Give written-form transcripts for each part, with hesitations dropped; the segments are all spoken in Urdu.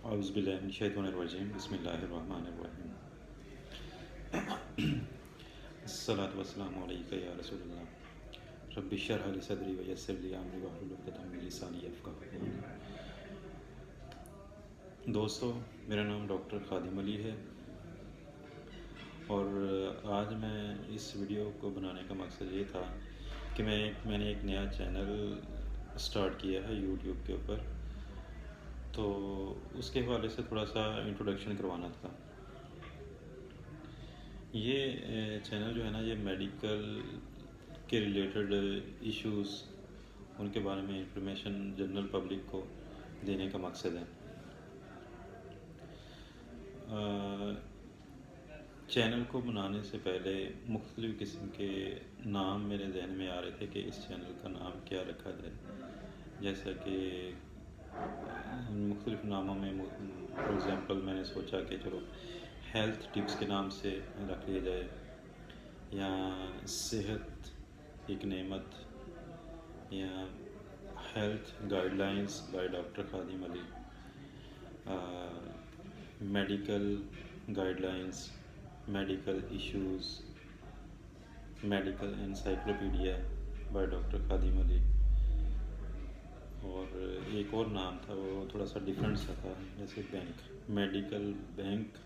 اعوذ باللہ من الشیطان الرجیم بسم اللہ الرحمن الرحیم الصلاۃ والسلام علیک یا رسول اللہ رب اشرح لی صدری ویسر لی امری واحلل عقدۃ من لسانی یفقہوا قولی۔ دوستو، میرا نام ڈاکٹر خادم علی ہے اور آج میں اس ویڈیو کو بنانے کا مقصد یہ تھا کہ میں نے ایک نیا چینل سٹارٹ کیا ہے یوٹیوب کے اوپر، تو اس کے حوالے سے تھوڑا سا انٹروڈکشن کروانا تھا۔ یہ چینل جو ہے نا، یہ میڈیکل کے ریلیٹڈ ایشوز، ان کے بارے میں انفارمیشن جنرل پبلک کو دینے کا مقصد ہے۔ چینل کو بنانے سے پہلے مختلف قسم کے نام میرے ذہن میں آ رہے تھے کہ اس چینل کا نام کیا رکھا جائے، جیسا کہ مختلف ناموں میں فار ایگزامپل میں نے سوچا کہ چلو ہیلتھ ٹپس کے نام سے رکھ لیا جائے، یا صحت ایک نعمت، یا health guidelines by doctor Khadim Ali, medical guidelines, medical issues, medical encyclopedia by doctor Khadim Ali, اور ایک اور نام تھا وہ تھوڑا سا ڈفرینٹ سا تھا، جیسے bank, medical bank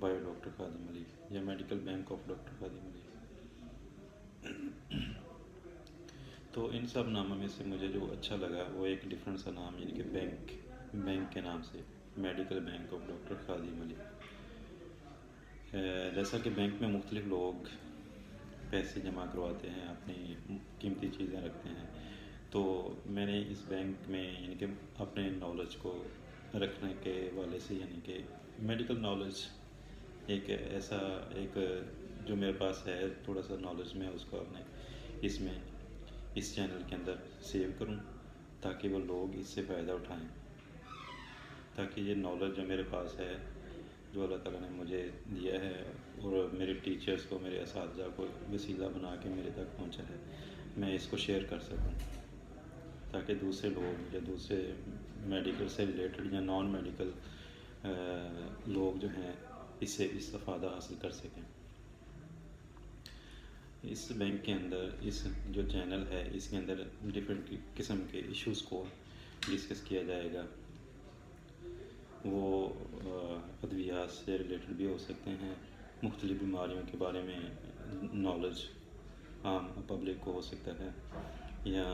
by doctor Khadim Ali, یا medical bank of doctor Khadim Ali. تو ان سب ناموں میں سے مجھے جو اچھا لگا وہ ایک ڈفرینٹ سا نام، یعنی کہ بینک کے نام سے medical bank of doctor Khadim علی۔ جیسا کہ بینک میں مختلف لوگ پیسے جمع کرواتے ہیں، اپنی قیمتی چیزیں رکھتے ہیں، تو میں نے اس بینک میں یعنی کہ اپنے نالج کو رکھنے کے والے سے، یعنی کہ میڈیکل نالج ایک ایسا جو میرے پاس ہے تھوڑا سا نالج، میں اس کو اپنے اس چینل کے اندر سیو کروں، تاکہ وہ لوگ اس سے فائدہ اٹھائیں، تاکہ یہ نالج جو میرے پاس ہے، جو اللہ تعالیٰ نے مجھے دیا ہے اور میرے ٹیچرز کو، میرے اساتذہ کو وسیلہ بنا کے میرے تک پہنچا ہے، میں اس کو شیئر کر سکوں، تاکہ دوسرے لوگ یا دوسرے میڈیکل سے ریلیٹڈ یا نان میڈیکل لوگ جو ہیں اس سے استفادہ حاصل کر سکیں۔ اس بینک کے اندر جو چینل ہے، اس کے اندر ڈفرینٹ قسم کے ایشوز کو ڈسکس کیا جائے گا۔ وہ ادویات سے ریلیٹڈ بھی ہو سکتے ہیں، مختلف بیماریوں کے بارے میں نالج عام پبلک کو ہو سکتا ہے، یا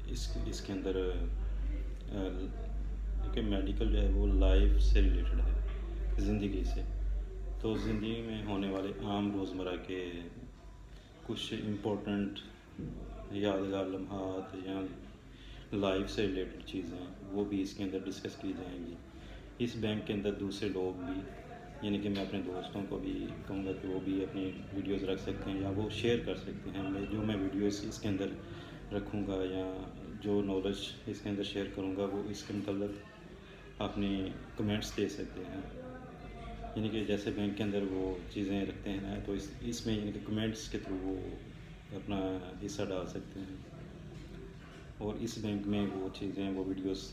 اس کے اندر کیونکہ میڈیکل جو ہے وہ لائف سے ریلیٹڈ ہے، زندگی سے، تو زندگی میں ہونے والے عام روزمرہ کے کچھ امپورٹنٹ یادگار لمحات یا لائف سے ریلیٹڈ چیزیں وہ بھی اس کے اندر ڈسکس کی جائیں گی۔ اس بینک کے اندر دوسرے لوگ بھی، یعنی کہ میں اپنے دوستوں کو بھی کہوں گا کہ وہ بھی اپنی ویڈیوز رکھ سکتے ہیں، یا وہ شیئر کر سکتے ہیں۔ جو میں ویڈیوز اس کے اندر رکھوں گا یا جو نالج اس کے اندر شیئر کروں گا، وہ اس کے متعلق اپنی کمنٹس دے سکتے ہیں، یعنی کہ جیسے بینک کے اندر وہ چیزیں رکھتے ہیں نا، تو اس میں یعنی کہ کمنٹس کے تھرو وہ اپنا حصہ ڈال سکتے ہیں، اور اس بینک میں وہ چیزیں، وہ ویڈیوز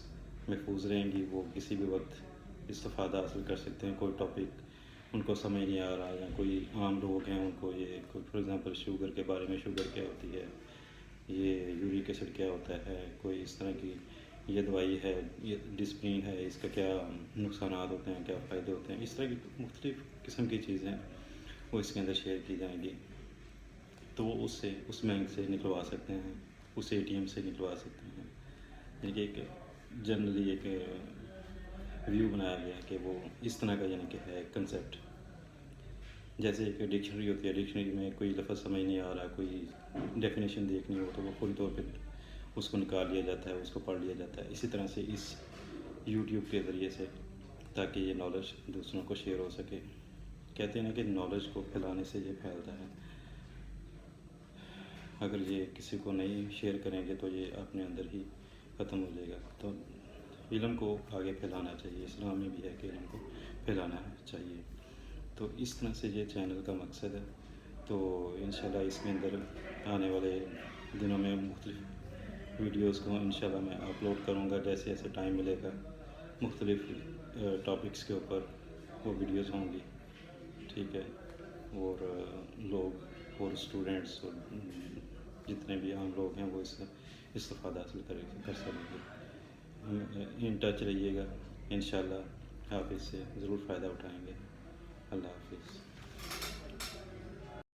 محفوظ رہیں گی، وہ کسی بھی وقت استفادہ حاصل کر سکتے ہیں۔ کوئی ٹاپک ان کو سمجھ نہیں آ رہا، یا کوئی عام لوگ ہیں ان کو یہ فار ایگزامپل شوگر کے بارے میں، شوگر کیا ہوتی ہے، یہ یورک ایسڈ کیا ہوتا ہے، کوئی اس طرح کی یہ دوائی ہے، یہ ڈسپلین ہے، اس کا کیا نقصانات ہوتے ہیں، کیا فائدے ہوتے ہیں، اس طرح کی مختلف قسم کی چیزیں وہ اس کے اندر شیئر کی جائیں گی، تو وہ اس بینک سے نکلوا سکتے ہیں، اس ATM سے نکلوا سکتے ہیں، یعنی کہ ایک جنرلی ایک ویو بنایا گیا کہ وہ اس طرح کا یعنی کہ ہے کنسیپٹ۔ جیسے ایک ڈکشنری ہوتی ہے، ڈکشنری میں کوئی لفظ سمجھ نہیں آ رہا، کوئی ڈیفینیشن دیکھنی ہو تو وہ فوری طور پہ اس کو نکال لیا جاتا ہے، اس کو پڑھ لیا جاتا ہے۔ اسی طرح سے اس یوٹیوب کے ذریعے سے، تاکہ یہ نالج دوسروں کو شیئر ہو سکے۔ کہتے ہیں نا کہ نالج کو پھیلانے سے یہ پھیلتا ہے، اگر یہ کسی کو نہیں شیئر کریں گے تو یہ اپنے اندر ہی ختم ہو جائے گا۔ تو علم کو آگے پھیلانا چاہیے، اسلام میں بھی ہے کہ علم کو پھیلانا چاہیے۔ تو اس طرح سے یہ چینل کا مقصد ہے۔ تو انشاءاللہ اس کے اندر آنے والے دنوں میں مختلف ویڈیوز کو انشاءاللہ میں اپلوڈ کروں گا، جیسے ٹائم ملے گا مختلف ٹاپکس کے اوپر وہ ویڈیوز ہوں گی، ٹھیک ہے، اور لوگ اور اسٹوڈنٹس اور جتنے بھی عام لوگ ہیں وہ اس سے استفادہ حاصل کر سکیں گے۔ ان ٹچ رہیے گا، انشاءاللہ آپ اس سے ضرور فائدہ اٹھائیں گے۔ اللہ حافظ۔